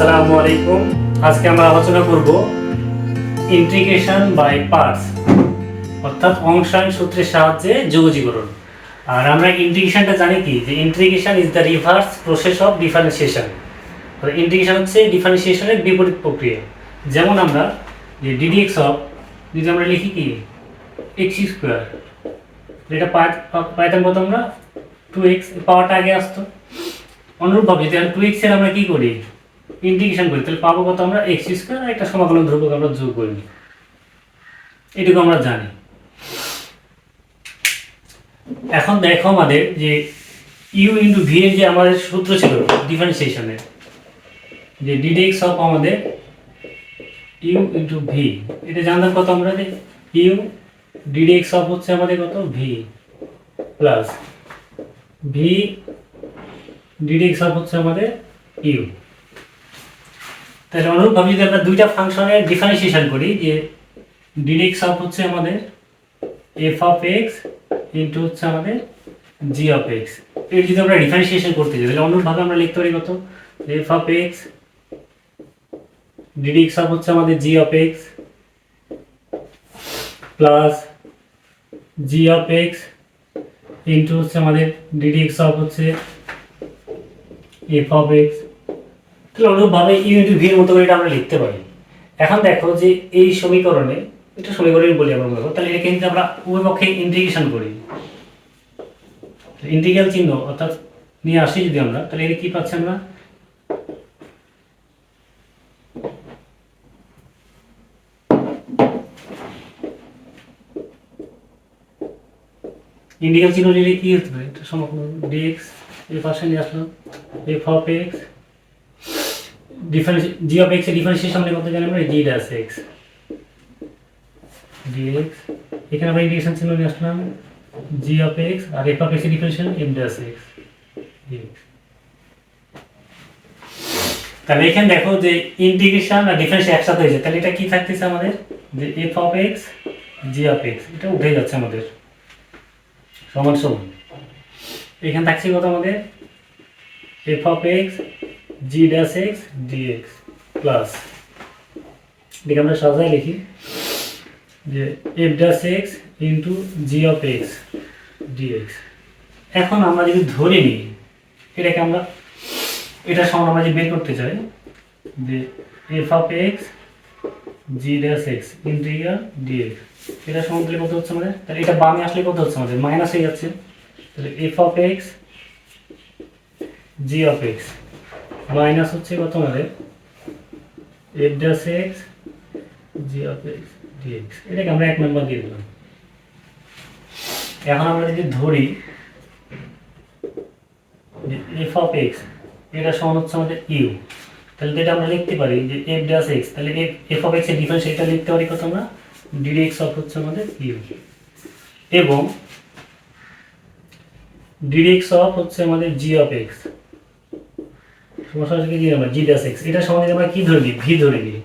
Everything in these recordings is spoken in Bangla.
আসসালামু আলাইকুম। আজকে আমরা আলোচনা করব ইন্টিগ্রেশন বাই পার্টস, অর্থাৎ অংশায়ন সূত্রের সাহায্যে যৌগীকরণ। আর আমরা ইন্টিগ্রেশনটা জানি কি, যে integration is the reverse process of differentiation. ইন্টিগ্রেশন হচ্ছে ডিফারেন্সিয়েশনের বিপরীত প্রক্রিয়া। যেমন আমরা যে ডিডিএক্স অফ, যদি আমরা লিখি কি এক্স স্কোয়ার, যেটা পাইতাম কত আমরা 2x, পাওয়ারটা আগে আসতো। অনুরূপভাবে যদি 2x এর আমরা কি করি, ইন্টিগ্রেশন করি, তাহলে পাবো কত আমরা এক্স স্কোয়ার, আর একটা সমাকলন ধ্রুবক আমরা যোগ করি। এটুকু আমরা জানি। এখন দেখো আমাদের যে ইউ ইন্টু ভি এর যে আমাদের সূত্র ছিল ডিফারেন্সিয়েশনের, যে ডিডিএক্স অফ আমাদের ইউ ইন্টু ভি, এটা জানতাম কত আমরা, যে ইউ ডিডিএক্স অফ হচ্ছে আমাদের কত V plus V ddx of হচ্ছে আমাদের ইউ। তাহলে অনুরূপভাবে যদি আমরা দুইটা ফাংশনের ডিফারেন্সিয়েশন করি, যে ডিডিএক্স অফ হচ্ছে আমাদের এফ অফ এক্স ইন্টু হচ্ছে আমাদের জি অফ এক্স, এর যদি আমরা ডিফারেন্সিয়েশন করতে যাই, তাহলে অনুরূপভাবে আমরা লিখতে পারি কত, F of X D D X of হচ্ছে আমাদের G of X plus G of X into হচ্ছে আমাদের ডিডিএক্স অফ হচ্ছে এফ অফ এক্স। তাহলে অনুরূপভাবে ইউ ইন্টু ভি এর মতো করে এটা আমরা লিখতে পারি। এখন দেখো যে এই সমীকরণে, এটা সমীকরণ বলি আমরা মনে করো, তাহলে এটা কিন্তু আমরা উভয় পক্ষে ইন্টিগ্রেশন করি, ইন্টিগ্রাল চিহ্ন অর্থাৎ নিয়ে আসি যদি আমরা, তাহলে এটা কি পাচ্ছি আমরা, ইন্টিগ্রাল চিহ্ন নিলে কি হতে পারে, এটা সমকলন ডিএক্স এই পাশে নিয়ে আসলাম, F of X difference G of X এর ডিফারেন্সিয়েশন আমরা করতে জানি আমরা জি ড্যাশ এক্স ডিএক্স, এখানে আমরা ইন্টিগ্রেশন চিহ্ন নিয়ে আসলাম জি অফ এক্স, আর এফ অফ এক্স এর differentiation M dash x D X. তাহলে এখানে দেখো যে ইন্টিগ্রেশন আর ডিফারেন্স একসাথে হয়েছে, তাহলে এটা কি থাকতেছে আমাদের, যে f of x g of x, এটা উঠে যাচ্ছে আমাদের সমান সমান। এখানে থাকছে কত আমাদের f of x g dash x dx plus, এটাকে আমরা সহজেই লিখি যে f dash x into g of x dx. এখন আমরা যদি ধরে নিই এটাকে আমরা, এটা সমান আমরা যদি বের করতে চাই, যে f of x g dash x integral dx, এটা সমান দিলে কত হচ্ছে আমাদের, তাহলে এটা বামে আসলে কত হচ্ছে আমাদের, মাইনাস হয়ে যাচ্ছে। তাহলে f of x g of x minus হচ্ছে কত আমাদের f dash x g of x dx, এটাকে আমরা 1 নম্বর দিয়ে দিলাম। এখন আমরা যদি ধরি যে এফ অফ এক্স এটা সমান হচ্ছে আমাদের ইউ, তাহলে এটা আমরা লিখতে পারি যে এফ ড্যাশ এক্স, তাহলে এফ অফ এক্স এর ডিফারেন্স এটা লিখতে পারি কত আমরা, ডিডিএক্স অফ হচ্ছে আমাদের ইউ, এবং ডিডিএক্স অফ হচ্ছে আমাদের জি অফ এক্স সমস্যা হচ্ছে কি, আমরা জি ড্যাশ এক্স এটা সমান আমরা কি ধরে নিই, ভি ধরে নিই।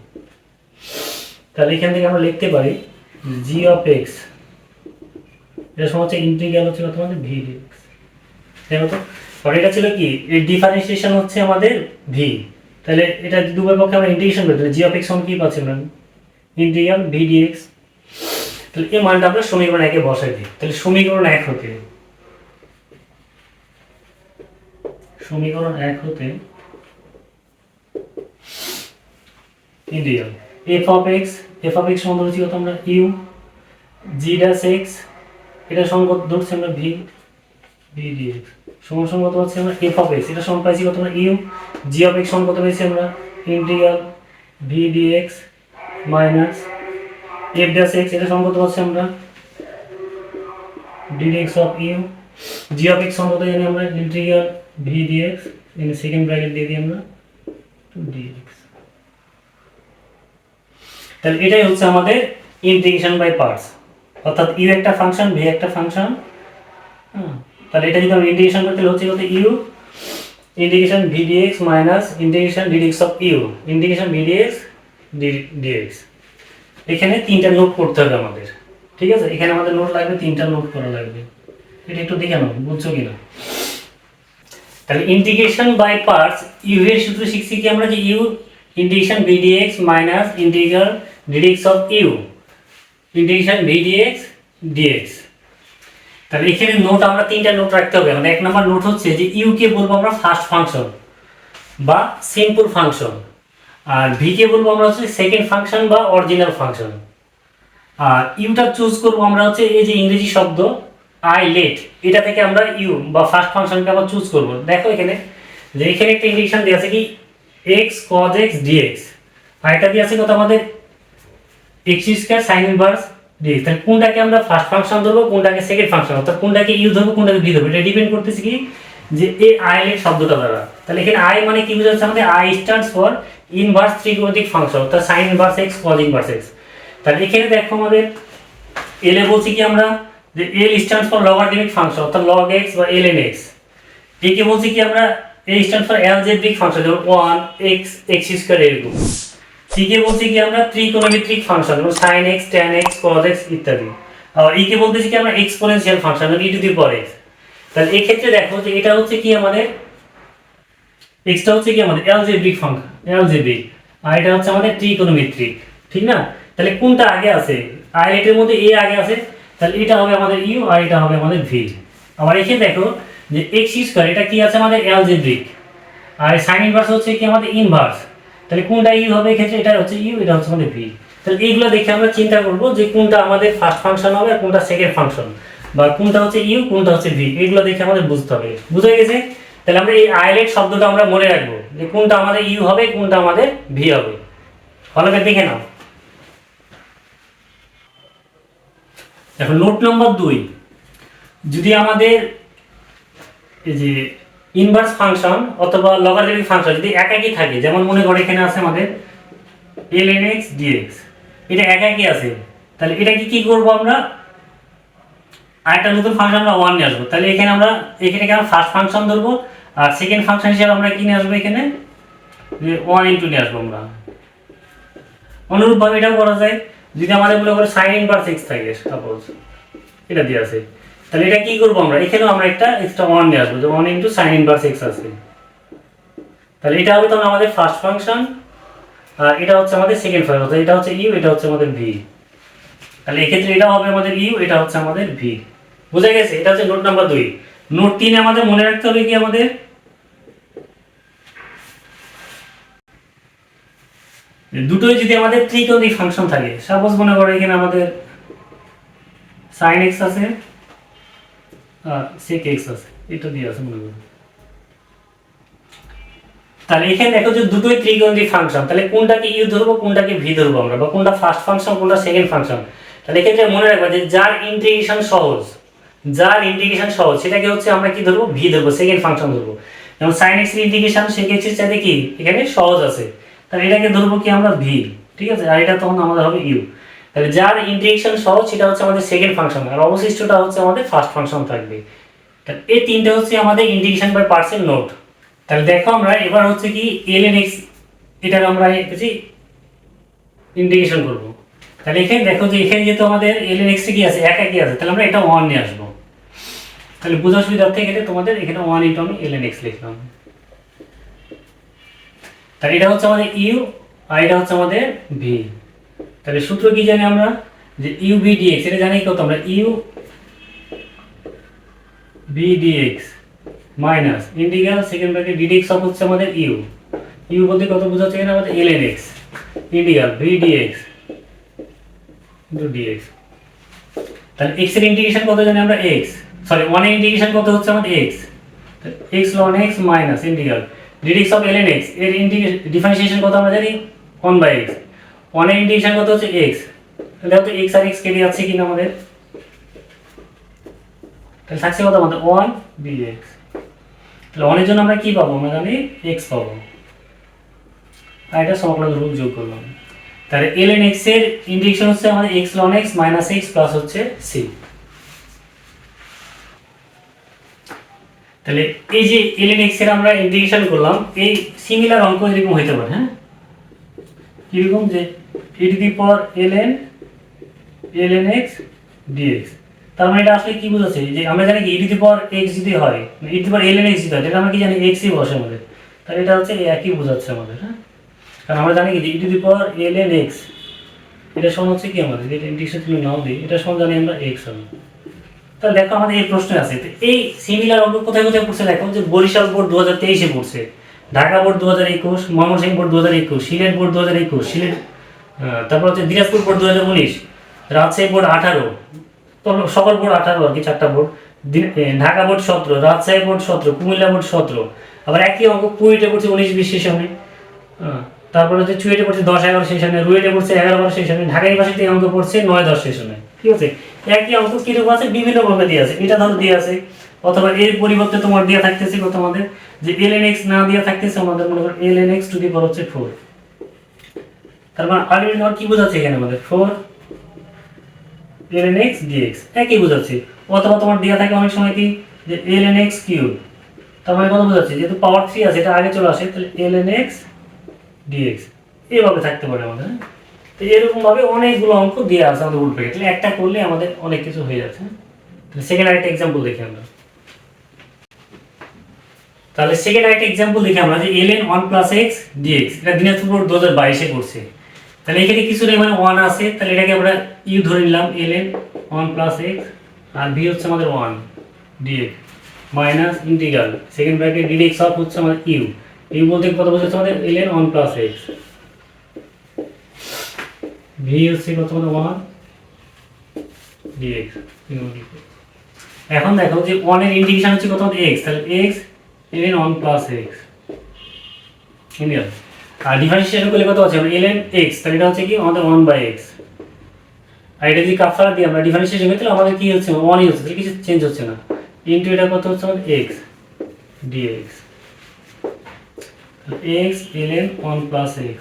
তাহলে এখান থেকে আমরা লিখতে পারি জি অফ এক্স এটা সমান হচ্ছে ইন্টিগ্রাল হচ্ছে কত আমাদের ভি ডিএক্স, তাই মতো। আর এটা ছিল কি, এর ডিফারেন্সিয়েশন হচ্ছে আমাদের ভি, তাহলে এটা দুবার পক্ষে আমরা ইন্টিগ্রেশন করি, তাহলে জি অফ এক্স সমান কি পাচ্ছি আমরা, ইন্টিগ্রাল ভি ডিএক্স। তাহলে এই মানটা আমরা সমীকরণ 1 এ বসাই দিই। তাহলে সমীকরণ 1 হতে ইন্টিগ্রাল এফ অফ এক্স সমান ধরেছি কত আমরা ইউ, জি ড্যাশ এক্স এটা সমান কত ধরছি আমরা ভি ডিএক্স, সমান সমান কত পাচ্ছি আমরা এফ অফ এক্স এটা সমান পাইছি কত আমরা ইউ, জি অফ এক্স সমান কত পেয়েছি আমরা integral v dx minus f dash x এটা সমান কত পাচ্ছি আমরা d dx of u, g of x সমান কত জানি আমরা integral v dx in second bracket দিয়ে দিই আমরা টু ডিএক্স। তাহলে এটাই হচ্ছে আমাদের ইন্টিগ্রেশন বাই পার্টস, অর্থাৎ ইউ একটা ফাংশন ভি একটা ফাংশন। তাহলে এটা যদি আমরা ইন্টিগ্রেশন করতে হচ্ছে কত u integration v dx minus integration d dx of u integration v dx dx. এখানে 3টা নোট করতে হবে আমাদের, ঠিক আছে। এখানে আমাদের নোট লাগবে, 3টা নোট করা লাগবে, এটা একটু দেখে নাও বুঝছো কিনা। তাহলে ইন্টিগ্রেশন বাই পার্টস ইউ এর সূত্র শিখছি কি আমরা, যে u integration v dx minus integral d dx of u integration v dx dx. তাহলে এখানে নোট আমরা তিনটা নোট রাখতে হবে। মানে এক নম্বর নোট হচ্ছে যে ইউ কে বলবো আমরা ফার্স্ট ফাংশন বা সিম্পল ফাংশন, আর ভি কে বলবো আমরা হচ্ছে সেকেন্ড ফাংশন বা অরিজিনাল ফাংশন। আর ইউটা চুজ করবো আমরা হচ্ছে এই যে ইংরেজি শব্দ আই লেট, এটা থেকে আমরা ইউ বা ফার্স্ট ফাংশনকে আমরা চুজ করবো। দেখো এখানে যে এখানে একটা ইন্ডিকেশন দিয়ে আছে কি এক্স কজ এক্স ডিএক্স, আর এটা দিয়ে আছে কত আমাদের x square sine inverse dx. তাহলে কোনটাকে আমরা ফার্স্ট ফাংশন ধরবো, কোনটাকে সেকেন্ড ফাংশন, অর্থাৎ কোনটাকে ইউ ধরবো কোনটাকে ভি ধরবো, এটা ডিপেন্ড করতেছে কি যে এই আই লেট শব্দটা দ্বারা। তাহলে এখানে আই মানে কি বোঝাচ্ছে আমাদের আই স্ট্যান্ডস ফর ইনভার্স ত্রিকোণমিতিক ফাংশন, অর্থাৎ sign inverse x cos inverse x. তাহলে এখানে দেখো আমাদের এল এ বলছি কি আমরা যে এল স্ট্যান্ডস ফর লগারিদমিক ফাংশন, অর্থাৎ লগ এক্স বা এল এন এক্স। এ কে বলছি কি আমরা এ স্ট্যান্ডস ফর অ্যালজেব্রিক ফাংশন, যেমন 1 x x স্কয়ার এরকম। সি কে বলছি কি আমরা ত্রিকোণমিতিক ফাংশন, যেমন sin x tan x cos x ইত্যাদি। আর ই কে বলতেছি কি আমরা এক্সপোনেনশিয়াল ফাংশন, যেমন e to the power x। তাহলে এই ক্ষেত্রে দেখো যে এটা হচ্ছে কি আমাদের x টা হচ্ছে কি আমাদের অ্যালজেব্রিক ফাংশন, অ্যালজেব্রিক, আর এটা হচ্ছে আমাদের ত্রিকোণমিতিক, ঠিক না? তাহলে কোনটা আগে আছে? আই এর মধ্যে a আগে আছে, তাহলে এটা হবে আমাদের u আর এটা হবে আমাদের v। আবার এখানে দেখো যে x স্কয়ার এটা কি আছে আমাদের অ্যালজেব্রিক, আর সাইন ইনভার্স হচ্ছে কি আমাদের ইনভার্স। তাহলে কোনটা ইউ হবে এক্ষেত্রে? এটা হচ্ছে ইউ, এটা হচ্ছে আমাদের ভি। তাহলে এইগুলো দেখে আমরা চিন্তা করব যে কোনটা আমাদের ফার্স্ট ফাংশন হবে আর কোনটা সেকেন্ড ফাংশন, বা কোনটা হচ্ছে ইউ কোনটা হচ্ছে ভি, এগুলো দেখে আমাদের বুঝতে হবে। বুঝে গেছে? তাহলে আমরা এই আইলেট শব্দটা আমরা মনে রাখবো যে কোনটা আমাদের ইউ হবে কোনটা আমাদের ভি হবে। ভালো করে দেখে নাও। এখন নোট নম্বর 2, যদি আমাদের এই যে ইনভার্স ফাংশন অথবা লগারিদমিক ফাংশন যদি একাকী থাকে, যেমন মনে করো এখানে আছে আমাদের ln x dx, এটা একাকী আছে, তাহলে এটা কি করব আমরা আরেকটা নতুন ফাংশন আমরা 1 নিয়ে আসবো। তাহলে এখানে আমরা ফার্স্ট ফাংশন ধরবো, আর সেকেন্ড ফাংশন হিসেবে আমরা কি নিয়ে আসবো এখানে যে 1 ইনটু নিয়ে আসবো আমরা। অনুরূপভাবে এটাও করা যায়, যদি আমাদের মনে করো sin ইনভার্স x থাকে সাপোজ, এটা দিয়ে আছে, তাহলে এটা কি করব আমরা এখানেও আমরা একটা এক্সট্রা 1 নিয়ে আসবো যে 1 ইনটু sin ইনভার্স x আছে। তাহলে এটা হবে তখন আমাদের ফার্স্ট ফাংশন, আর এটা হচ্ছে আমাদের সেকেন্ড ফাংশন, অর্থাৎ এটা হচ্ছে ইউ এটা হচ্ছে আমাদের ভি। তাহলে এক্ষেত্রে এটা হবে আমাদের ইউ, এটা হচ্ছে আমাদের ভি। বুঝা গেছে? এটা হচ্ছে নোট নাম্বার 2। নোট 3 আমাদের মনে রাখতে হবে কি আমাদের দুটোই যদি আমাদের ত্রিকোণমিতিক ফাংশন থাকে, সাপোজ মনে করো এখানে আমাদের sin x আছে আর sec x আছে, এটা দিয়ে আছে মনে করো। তাহলে এখানে দেখো যে দুটোই ত্রিকোণমিতিক ফাংশন, তাহলে কোনটাকে ইউ ধরবো কোনটাকে ভি ধরবো আমরা, বা কোনটা ফার্স্ট ফাংশন কোনটা সেকেন্ড ফাংশন। তাহলে এক্ষেত্রে মনে রাখবা যে যার ইন্টিগ্রেশন সহজ সেটাকে হচ্ছে আমরা কি ধরবো ভি ধরবো, সেকেন্ড ফাংশন ধরবো। যেমন sin x এর ইন্টিগ্রেশন sec x এর চাইতে কি এখানে সহজ আছে, তাহলে এটাকে ধরবো কি আমরা ভি, ঠিক আছে? আর এটা তখন আমাদের হবে ইউ। তাহলে যার ইন্টিগ্রেশন সহজ সেটা হচ্ছে আমাদের সেকেন্ড ফাংশন, আর অবশিষ্টটা হচ্ছে আমাদের ফার্স্ট ফাংশন থাকবে। তাহলে এই তিনটে হচ্ছে আমাদের ইন্টিগ্রেশন বাই পার্টস এর নোট। তাহলে দেখো আমরা এবার হচ্ছে কি ln x এটাকে আমরা কিছু ইন্টিগ্রেশন করব। তাহলে এখানে দেখো যে এখানে যেহেতু আমাদের ln x কি আছে একাকী আছে, তাহলে আমরা এটা 1 নিয়ে আসবো। তাহলে বোঝার সুবিধার্থে এখানে তোমাদের এখানে 1 ইনটু আমি ln x লিখলাম। তাহলে এটা হচ্ছে আমাদের ইউ আর এটা হচ্ছে আমাদের ভি। তাহলে সূত্র কি জানি আমরা যে ইউ ভি ডিএক্স, এটা জানি কত আমরা u v dx minus integral second bracket d dx of হচ্ছে আমাদের ইউ। ইউ বলতে কত বোঝাচ্ছে এখানে আমাদের ln x integral v dx into dx. তাহলে x এর ইন্টিগ্রেশন কত জানি আমরা x, সরি 1 এর ইন্টিগ্রেশন কত হচ্ছে আমাদের x, x ln x minus integral d dx of ln x এর ডিফারেন্সিয়েশন কত আমরা জানি 1/x। 1 এর ইন্টিগ্রেশন কত হচ্ছে x, তাহলে তো x আর x কেটে যাচ্ছে কিনা আমাদের, তাহলে থাকছে কত আমাদের 1 dx। তাহলে 1 এর জন্য আমরা কি পাবো, আমরা জানি x পাবো, আর এটা সমাকলন রূপ যোগ করলাম। তাহলে ln x এর ইন্টিগ্রেশন হচ্ছে আমাদের x ln x minus x plus হচ্ছে c। তাহলে এই যে ln x এর আমরা ইন্টিগ্রেশন করলাম, এই সিমিলার অঙ্ক এরকম হতে পারে, হ্যাঁ কিরকম যে e to the power ln x dx। তার মানে এটা আসলে কি বোঝাচ্ছে যে আমরা জানি কি e to the power x যদি হয়, e to the power ln x যদি হয়, তাহলে আমরা কি জানি x ই বসে আমাদের, তাহলে এটা হচ্ছে একই বোঝাচ্ছে আমাদের, হ্যাঁ। কারণ আমরা জানি কি e to the power ln x এটা সমান হচ্ছে কি আমাদের এটা ইন্টিগ্রেশন তুমি নাও দিই এটা সমান জানি আমরা x হবে। তাহলে দেখো আমাদের এই প্রশ্ন আছে, তো এই সিমিলার অঙ্ক কোথায় কোথায় পড়ছে দেখো, যে বরিশাল বোর্ড 2023-এ পড়ছে, Dhaka board 2021, Mymensingh board 2021, Sylhet board 2021, Sylhet তারপর হচ্ছে দিনাজপুর বোর্ড 2019, রাজশাহী বোর্ড 18, তো সকল বোর্ড 18 আর কি, 4টা board, Dhaka board 17, Rajshahi board 17, Comilla board 17, আবার একই অঙ্ক কুয়েটে পড়ছে 19-20 সেশনে, তারপরে হচ্ছে চুয়েটে পড়ছে 10-11 সেশনে, রুয়েটে পড়ছে 11-12 সেশনে, ঢাকা ইউনিভার্সিটি অঙ্ক পড়ছে 9-10 সেশনে। ঠিক আছে, একই অঙ্ক কিরকম আছে বিভিন্ন ভাবে দিয়ে আছে, এটা ধরো দিয়ে আছে, অথবা এর পরিবর্তে তোমার দিয়ে থাকতেছে কত আমাদের, যে ln x না দিয়ে থাকতেছে আমাদের মনে করো ln x টু দি পাওয়ার হচ্ছে 4, তার মানে আলটিমেটলি কি বোঝাচ্ছে এখানে আমাদের 4 ln x dx একই বোঝাচ্ছে, অথবা তোমার দেয়া থাকে অনেক সময় কি যে ln x কিউব, তার মানে কত বোঝাচ্ছে যেহেতু পাওয়ার 3 আছে এটা আগে চলে আসে, তাহলে ln x dx এইভাবে থাকতে পারে আমাদের। তো এরকম ভাবে অনেকগুলো অঙ্ক দেওয়া আছে আমাদের উল্টো, তাহলে একটা করলে আমাদের অনেক কিছু হয়ে যাচ্ছে। তাহলে সেকেন্ড আরেকটা एग्जांपल দেখি আমরা, তাহলে সেকেন্ড আরেকটা एग्जांपल দেখি আমরা যে ln 1 + x dx এটা দিনাজপুর 2022-এ করছে। তাহলে এখানে কিছু নেই মানে 1 আছে, তাহলে এটাকে আমরা u ধরে নিলাম ln 1 + x আর v হচ্ছে আমাদের 1 dx minus integral second bracket dx of হচ্ছে আমাদের u বলতে কত বোঝাচ্ছে আমাদের ln 1 + x, v হচ্ছে কত আমাদের 1 dx। এখন দেখো যে 1 এর ইন্টিগ্রেশন হচ্ছে কত আমাদের x, তাহলে x ln 1 + x ইন্টিগ্রাল, আর ডিফারেন্সিয়েশন করলে কত আছে আমরা ln x, তাহলে এটা হচ্ছে কি আমাদের 1/x, আর এটা যদি কাফারা দিয়ে আমরা ডিফারেন্সিয়েশন করি তাহলে আমাদের কি হচ্ছে 1ই হচ্ছে, তাহলে কিছু চেঞ্জ হচ্ছে না, ইনটু এটা কত হচ্ছে আমাদের x dx, তাহলে x ln 1 + x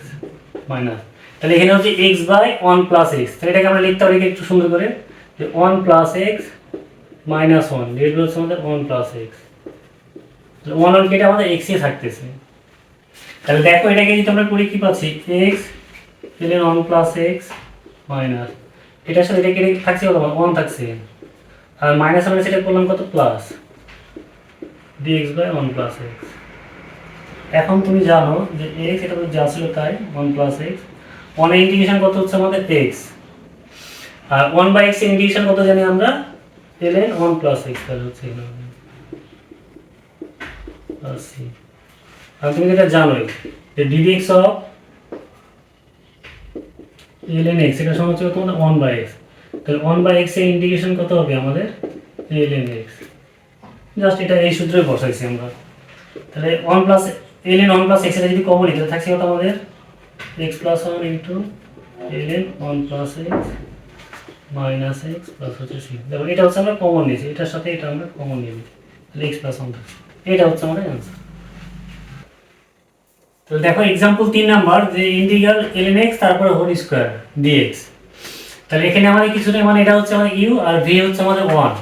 মাইনাস, তাহলে এখানে হচ্ছে x/1 + x, তাহলে এটাকে আমরা লিখতে পারি একটু সুন্দর করে যে 1 + x - 1 এটা হচ্ছে আমাদের 1 + x, তাহলে 1 কেটে আমাদের x এ থাকতেছে। তাহলে দেখো এটাকে যদি আমরা করি কি পাচ্ছি x ln 1 + x মাইনাস এটার সাথে এটা কেটে থাকছে কত 1 থাকছে, আর মাইনাস আমরা সেটা করলাম কত প্লাস dx/1 + x। এখন তুমি জানো যে x এটা তো যা ছিল তাই 1 + x, 1 এর ইন্টিগ্রেশন কত হচ্ছে আমাদের x, আর 1/x এর ইন্টিগ্রেশন কত জানি আমরা ln 1 + x, তাহলে হচ্ছে এখানে আসি। আর তুমি যেটা জানোই যে ddx অফ ln x এটা সমান হচ্ছে তোমাদের 1/x, তাহলে 1/x এর ইন্টিগ্রেশন কত হবে আমাদের ln x, জাস্ট এটা এই সূত্রে বসাইছি আমরা। তাহলে 1 + ln 1 + x এটা যদি কমন নিই তাহলে থাকছে কত আমাদের x + 1 ln 1 + x minus x plus হচ্ছে c, দেখো এটা হচ্ছে আমরা কমন নিয়েছি, এটার সাথে এটা আমরা কমন নিয়ে নিই, তাহলে x + 1 থাকছে, এটা হচ্ছে আমাদের অ্যানসার। তো দেখো एग्जांपल 3 নাম্বার যে ইন্টিগ্রাল ln x তারপরে হোল স্কয়ার dx, তাহলে এখানে আমাদের কিছু নেই মানে এটা হচ্ছে আমাদের u আর v হচ্ছে আমাদের 1,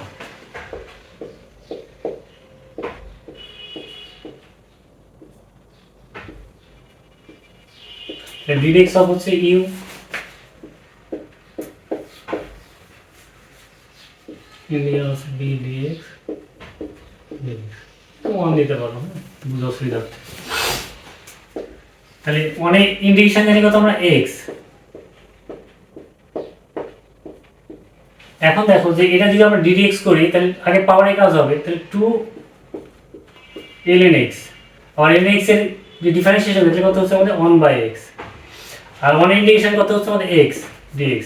তাহলে dx অফ হচ্ছে u ইন্টিগ্রাল হচ্ছে v dx তো 1 দিতে পারো, বুঝো অসুবিধা। তাহলে 1 এর ইন্টিগ্রেশন জানি কত আমরা x, এখন দেখো যে এটা যদি আমরা ddx করি তাহলে আগে পাওয়ারে কাজ হবে, তাহলে 2 ln x, আর ln x এর যে ডিফারেন্সিয়েশন এটা কত হচ্ছে আমাদের 1/x, আর 1 এর ইন্টিগ্রেশন কত হচ্ছে আমাদের x dx।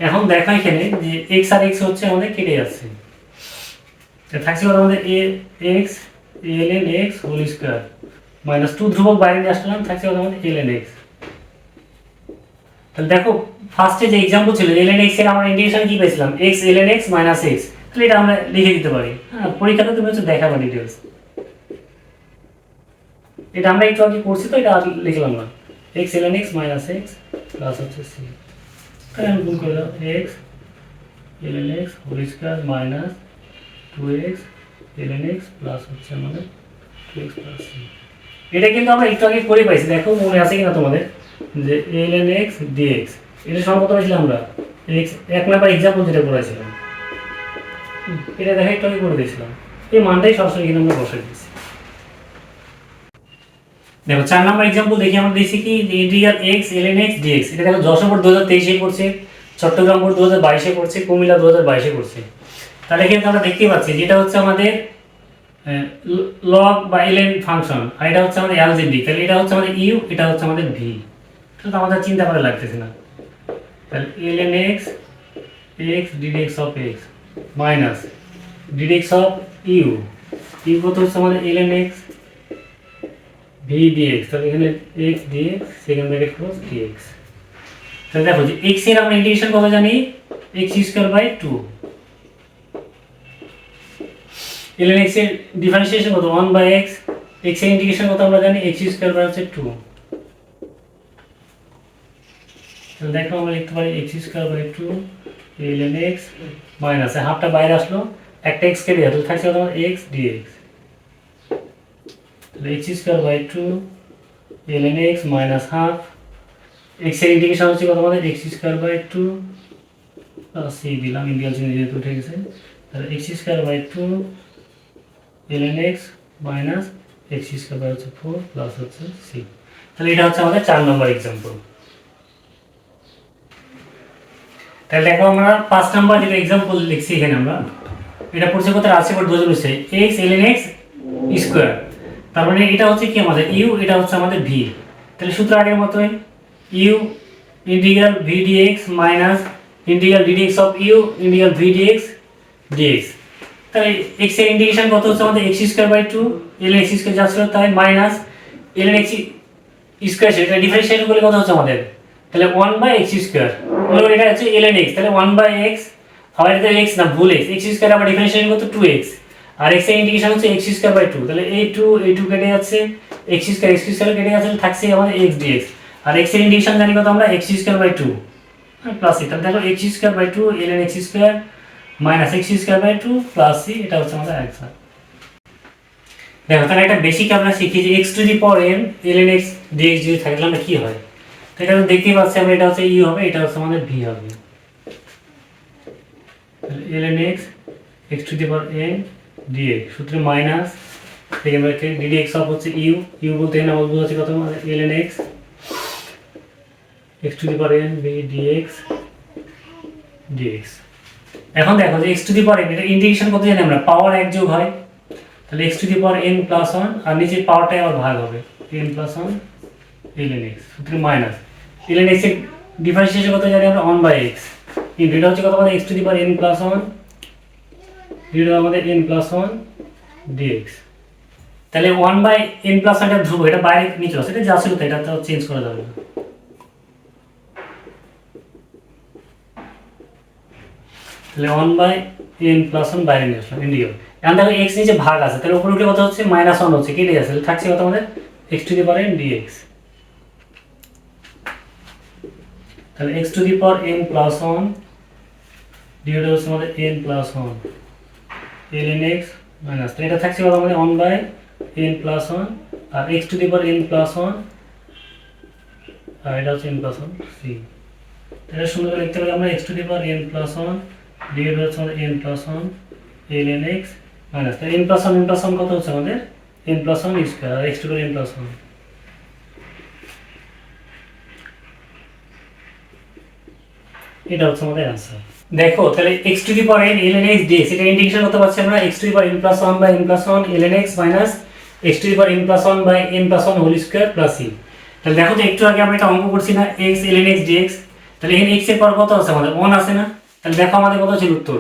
এখন দেখো এখানে যে x আর x হচ্ছে আমাদের কেটে যাচ্ছে, তাহলে থাকছে কত আমাদের x ln x whole square minus 2 ধ্রুবক বাইরে নিয়ে আসলাম, থাকছে কত আমাদের ln x। তাহলে দেখো ফার্স্টে যে एग्जांपल ছিল ln x এর আমরা ইন্টিগ্রেশন কি পেয়েছিলাম x ln x - x, তাহলে এটা আমরা লিখে দিতে পারি, হ্যাঁ পরীক্ষাতে তুমি হচ্ছে দেখাবা ডিটেইলস, এটা আমরা একটু আগে করছি তো এটা আর লিখলাম না, x ln x - x plus হচ্ছে c, তাহলে আমি গুণ করে দাও x ln x whole square minus 2x ln x plus হচ্ছে আমাদের 2x প্লাস c। এটা কিন্তু আমরা একটু আগে করে পাইছি, দেখো মনে আছে কিনা তোমাদের যে ln x dx এটা সমান কত পাইছিলাম আমরা x এক নাম্বার एग्जांपल যেটা করেছিলাম, এটা দেখো একটু আগে করে দিয়েছিলাম, এই মানটাই সরাসরি এখানে আমরা বসাই দিয়েছি। দেখো 4 নম্বর एग्जांपल দেখি আমরা দিছি কি integral x ln x dx এটা দেখো যশোর 2023 এ পড়ছে, চট্টগ্রাম বোর্ড 2022 এ পড়ছে, কুমিল্লা 2022 এ পড়ছে। তাহলে এখানে আমরা দেখতে পাচ্ছি যেটা হচ্ছে আমাদের লগ বা ln ফাংশন, আর এটা হচ্ছে আমাদের অ্যালজেব্রিক। তাহলে এটা হচ্ছে আমাদের u, এটা হচ্ছে আমাদের v। তো আমাদের চিন্তা করা লাগতেছে না। তাহলে ln x x ddx of x minus ddx of u, u কত হচ্ছে আমাদের ln x v dx। তাহলে এখানে x dx second bracket close dx। তাহলে দেখো যে x এর আমরা ইন্টিগ্রেশন কত জানি, x square by 2। ln x এর ডিফারেন্সিয়েশন কত 1 বাই x, x এর ইন্টিগ্রেশন কত আমরা জানি x স্কয়ার বাই হচ্ছে 2। তাহলে দেখো আমরা লিখতে পারি x square by 2 ln x minus হাফটা বাইরে আসলো, একটা x কেটে যাবে, থাকছে কত x dx। তাহলে x square by 2 ln x minus half, x এর ইন্টিগ্রেশন হচ্ছে কত আমাদের x square by 2 plus c দিলাম, ইন্টিগ্রাল চিহ্ন যেহেতু উঠে গেছে। তাহলে x square by 2 ln x minus x square by হচ্ছে 4 প্লাস হচ্ছে c। তাহলে এটা হচ্ছে আমাদের 4 নম্বর एग्जांपल। তাহলে দেখো আমরা 5 নাম্বার যেটা एग्जांपल লিখছি এখানে আমরা, এটা পড়ছে কত রাশি পর 2020 x ln x স্কয়ার। তার মানে এটা হচ্ছে কি আমাদের u, এটা হচ্ছে আমাদের v। তাহলে সূত্র আগের মতই u integral v dx minus integral ddx of u integral v dx dx। তাহলে x এর ইন্টিগ্রেশন কত হচ্ছে আমাদের x square by 2 ln x square যা ছিল তাই মাইনাস ln x স্কয়ার, সেটা ডিফারেন্সিয়েট করলে কত হচ্ছে আমাদের, তাহলে 1 বাই x স্কয়ার, মানে এটা হচ্ছে ln x। তাহলে 1 বাই x, আবার এটা x না ভুল x স্কয়ার আবার ডিফারেন্সিয়েট কত 2x, আর x এর ইন্টিগ্রেশন হচ্ছে x স্কয়ার বাই 2। তাহলে এই 2 কেটে যাচ্ছে, x স্কয়ার কেটে যাচ্ছে, থাকছে আমাদের x dx। আর x এর ইন্টিগ্রেশন জানি কত আমরা x square by 2 plus c। তাহলে দেখো x square by 2 ln x square minus x square by 2 plus c, এটা হচ্ছে আমাদের आंसर। দেখো তাহলে একটা বেসিক আমরা শিখি যে x to the power n ln x dx যদি থাকে তাহলে কি হয়। তো এটা দেখতেই পাচ্ছি আমরা, এটা হচ্ছে u হবে, এটা হচ্ছে আমাদের v হবে। তাহলে ln x to the power n dx সূত্রে minus second bracket ddx of হচ্ছে u বলতে এখানে আমরা বুঝাচ্ছি কত আমাদের ln x to the power n v dx। এখন দেখো যে x to the power n এটা ইন্টিগ্রেশন কত জানি আমরা, পাওয়ার 1 যোগ হয়, তাহলে x to the power n plus 1 আর নিচে পাওয়ারটাই আবার ভাগ হবে n প্লাস 1 ln x সূত্রে মাইনাস ln x এর ডিফারেন্সিয়েশন কত জানি আমরা 1 বাই x, ইনটু এটা হচ্ছে কত আমাদের x to the power n plus 1 এটা আমাদের n প্লাস 1 dx। তাহলে 1 বাই n প্লাস 1 টা ধ্রুব, এটা বাইরে নিচে আছে, এটা যা ছিল তাই, এটা তো চেঞ্জ করা যাবে না। তাহলে 1 বাই n প্লাস 1 বাইরে নিয়ে আসলাম ইন্টিগ্রাল। এখন দেখো x নিচে ভাগ আছে, তাহলে উপরে উঠে কত হচ্ছে মাইনাস 1 হচ্ছে, কেটে যাচ্ছে, তাহলে থাকছে কত আমাদের x to the power n dx। তাহলে x to the power n plus 1 divide হচ্ছে আমাদের n plus 1 ln x minus, তাহলে এটা থাকছে কত আমাদের 1 বাই n প্লাস 1 আর x to the power n plus 1 আর এটা হচ্ছে n প্লাস 1 c। তাহলে সুন্দর করে লিখতে পারি আমরা x to the power n plus 1 divide হচ্ছে আমাদের n plus 1 ln x minus, তাহলে n প্লাস 1 কত হচ্ছে আমাদের n প্লাস 1 স্কয়ার আর x to the power n plus 1। এটা হচ্ছে আমাদের आंसर। দেখো তাহলে x to the power n ln x dx এটা ইন্টিগ্রেশন করতে পারছি আমরা x to the power n plus 1 by n plus 1 ln x minus x to the power n plus 1 by n plus 1 whole square plus c। তাহলে দেখো তো একটু আগে আমরা এটা অঙ্ক করছি না x ln x dx, তাহলে এখানে x এর পাওয়ার কত আছে আমাদের 1 আছে না, তাহলে দেখো আমাদের কত ছিল উত্তর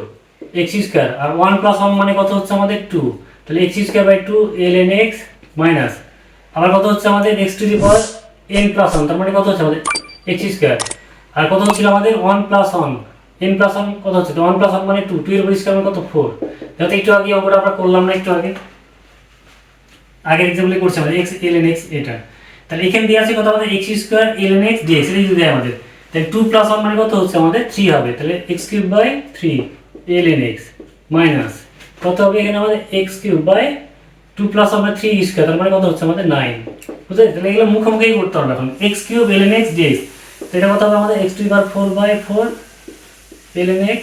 x স্কয়ার, আর 1 প্লাস 1 মানে কত হচ্ছে আমাদের 2, তাহলে x square by 2 ln x minus আবার কত হচ্ছে আমাদের x to the power n plus 1, তার মানে কত হচ্ছে আমাদের x স্কয়ার, আর কত হচ্ছিল আমাদের 1 প্লাস 1 n প্লাস 1 কত হচ্ছে, তো 1 প্লাস 1 মানে 2, 2 এর উপর স্কয়ার মানে কত 4। দেখো একটু আগে অঙ্কটা আমরা করলাম না, একটু আগে আগের एग्जांपल করছি আমরা x ln x এটা। তাহলে এখানে দেয়া আছে কত আমাদের x square ln x dx, এটা যদি দেয় আমাদের তাহলে 2 প্লাস 1 মানে কত হচ্ছে আমাদের 3 হবে, তাহলে x cube by 3 ln x minus কত হবে এখানে আমাদের x cube by 2 plus 1 by 3 square, তার মানে কত হচ্ছে আমাদের 9। বুঝলে, তাহলে এগুলো মুখোমুখি করতে হবে এখন x cube ln x dx, তো এটা কত হবে আমাদের x to the power 4 by 4 ln x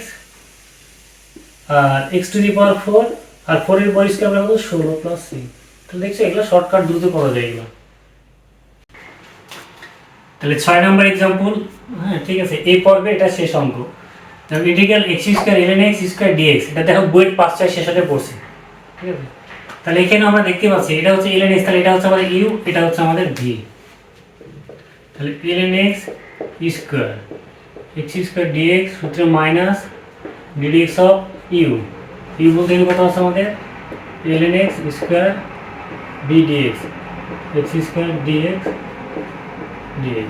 আর x টু দি পাওয়ার 4 আর 4 এর উপর স্কয়ার মানে কত 16 প্লাস c। তাহলে দেখছো এগুলো শর্টকাট দ্রুত করা যায় এগুলো। তাহলে 6 নম্বর एग्जांपल। হ্যাঁ ঠিক আছে, এই পর্বে এটা শেষ অঙ্ক। তাহলে integral x square ln x square dx, এটা দেখো বইয়ের 5 শেষ হতে পড়ছে। ঠিক আছে, তাহলে এখানে আমরা দেখতে পাচ্ছি এটা হচ্ছে ln x, তাহলে এটা হচ্ছে আমাদের u, এটা হচ্ছে আমাদের v। তাহলে ln x square x square dx সূত্রে minus ddx of u, u বলতে কত আছে আমাদের ln x square b dx, x square dx dx।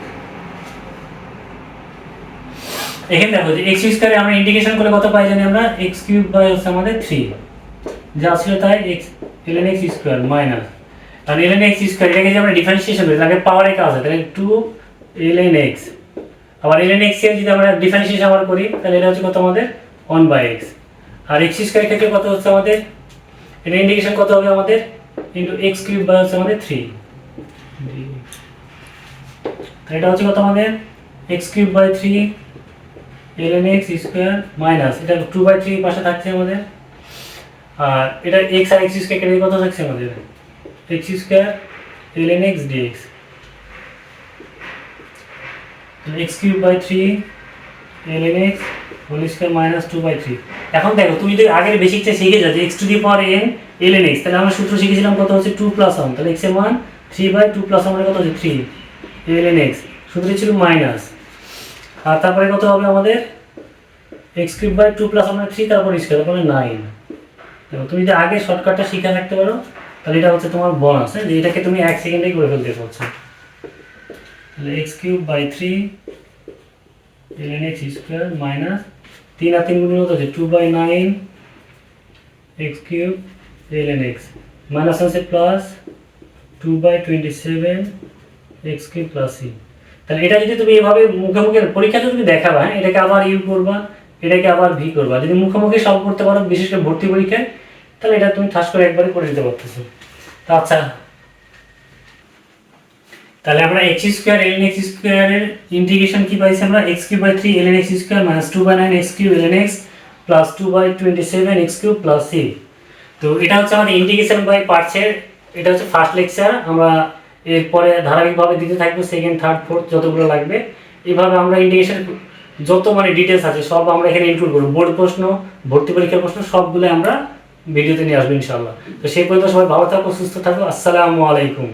এখানে দেখো যে x স্কয়ারে আমরা ইন্টিগ্রেশন করে কত পাই জানি আমরা, x কিউব বাই হচ্ছে আমাদের 3, যা ছিল তাই x ln x square minus, আর ln x স্কয়ার এটাকে যে আমরা ডিফারেন্সিয়েশন করি তাহলে পাওয়ারে কাজ হয়, তাহলে 2 ln x, আবার ln x এর যদি আমরা ডিফারেন্সিয়েশন আবার করি তাহলে এটা হচ্ছে কত আমাদের 1/x, আর x স্কয়ার ক্ষেত্রে কত হচ্ছে আমাদের, এটা ইন্টিগ্রেশন কত হবে আমাদের ইনটু x কিউব বাই হচ্ছে আমাদের 3, তাহলে এটা হচ্ছে কত আমাদের x cube by 3 ln x square minus এটা 2/3 পাশে থাকছে আমাদের, আর এটা x আর x স্কয়ার কেটে কত থাকছে আমাদের x square ln x dx, তাহলে x cube by 3 ln x whole square minus 2/3। এখন দেখো তুমি যদি আগের বেসিকটা শিখে যাও যে x to the power n ln x, তাহলে আমরা সূত্র শিখেছিলাম কত হচ্ছে 2 + 1, তাহলে x এর মান 3/2 + 1 মানে কত হচ্ছে 3 ln x, সূত্র ছিল মাইনাস, আর তারপরে কত হবে আমাদের x কিউব বাই 2 + 1 মানে 3, তারপর স্কয়ার, তারপরে 9। দেখো তুমি যদি আগে শর্টকাটটা শিখে রাখতে পারো তাহলে এটা হচ্ছে তোমার বোনাস, যে এটাকে তুমি 1 সেকেন্ডেই করে ফেলতে পারছো। তাহলে x cube by 3 ln x square minus 3 আর 3 গুণ কত হচ্ছে 2/9 x cube ln x minus আছে plus 2/27 x cube plus c। তাহলে এটা যদি তুমি এভাবে মুখে মুখে পরীক্ষাতে তুমি দেখাবা, হ্যাঁ এটাকে আবার ইউ করবা, এটাকে আবার ভি করবা, যদি মুখে মুখে সলভ করতে পারো বিশেষ করে ভর্তি পরীক্ষায় তাহলে এটা তুমি ঠাস করে একবারে করে দিতে পারতেছো। আচ্ছা, তাহলে আমরা x স্কয়ার ln x স্কয়ারের ইন্টিগ্রেশন কি পাইছি আমরা, x cube by 3 ln x square minus 2/9 x cube ln x plus 2/27 x cube plus c। তো এটা হচ্ছে আমাদের ইন্টিগ্রেশন বাই পার্টসের, এটা হচ্ছে ফার্স্ট লেকচার, আমরা এরপরে ধারাবাহিকভাবে দিতে থাকবো সেকেন্ড থার্ড ফোর্থ যতগুলো লাগবে, এইভাবে আমরা ইন্টিগ্রেশন যত মানে ডিটেলস আছে সব আমরা এখানে ইনক্লুড করব, বোর্ড প্রশ্ন ভর্তি পরীক্ষার প্রশ্ন সবগুলো আমরা ভিডিওতে নিয়ে আসবো ইনশাআল্লাহ। তো সেই পর্যন্ত সবাই ভালো থাকো, সুস্থ থাকো, আসসালামু আলাইকুম।